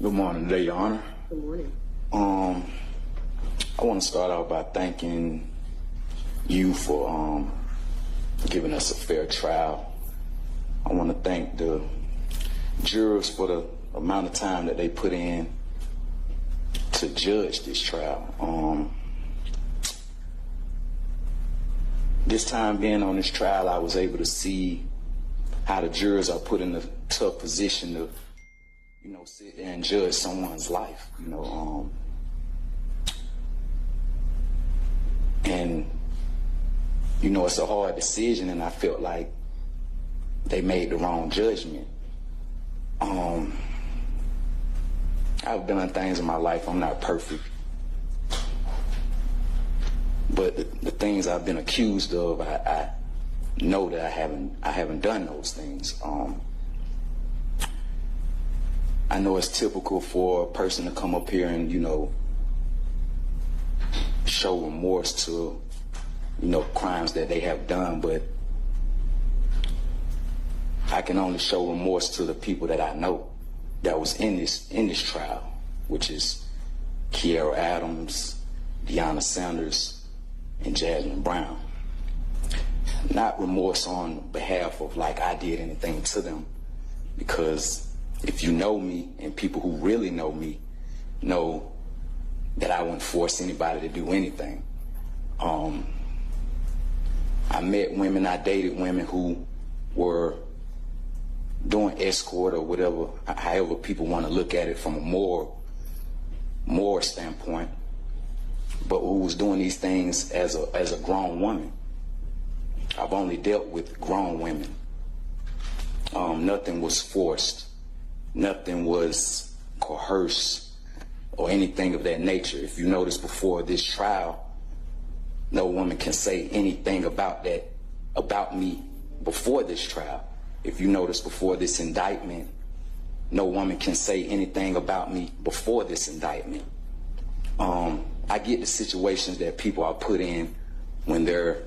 Good morning today, Your Honor. Good morning. I want to start out by thanking you for giving us a fair trial. I want to thank the jurors for the amount of time that they put in to judge this trial. This time being on this trial, I was able to see how the jurors are put in a tough position to, sit there and judge someone's life, and, it's a hard decision, and I felt like they made the wrong judgment. I've done things in my life, I'm not perfect, but the things I've been accused of, I know that I haven't done those things. I know it's typical for a person to come up here and, show remorse to, crimes that they have done, but I can only show remorse to the people that I know that was in this trial, which is Kiera Adams, Deanna Sanders, and Jasmine Brown. Not remorse on behalf of like I did anything to them, because if you know me, and people who really know me know that I wouldn't force anybody to do anything. I met women, I dated women who were doing escort or whatever, however people want to look at it from a moral standpoint, but who was doing these things as a grown woman. I've only dealt with grown women. Nothing was forced. Nothing was coerced or anything of that nature. If you notice, before this trial, no woman can say anything about me before this trial. If you notice, before this indictment, no woman can say anything about me before this indictment. I get the situations that people are put in when they're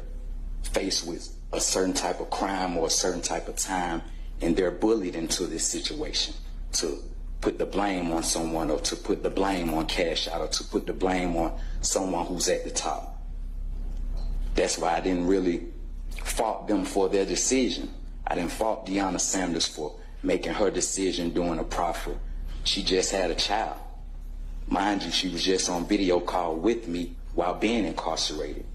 faced with a certain type of crime or a certain type of time, and they're bullied into this situation to put the blame on someone, or to put the blame on Cash Out, or to put the blame on someone who's at the top. That's why I didn't really fault them for their decision. I didn't fault Deanna Sanders for making her decision during a proffer. She just had a child. Mind you, she was just on video call with me while being incarcerated.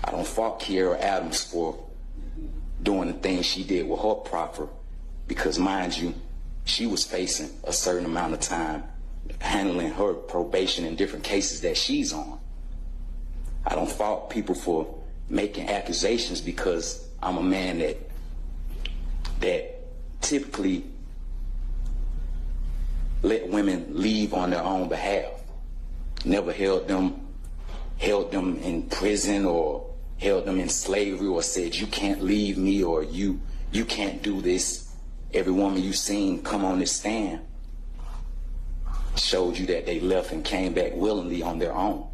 I don't fault Kiera Adams for doing the things she did with her proffer, because mind you, she was facing a certain amount of time handling her probation in different cases that she's on. I don't fault people for making accusations, because I'm a man that typically let women leave on their own behalf. Never held them in prison or held them in slavery or said, you can't leave me, or you can't do this. Every woman you've seen come on this stand showed you that they left and came back willingly on their own.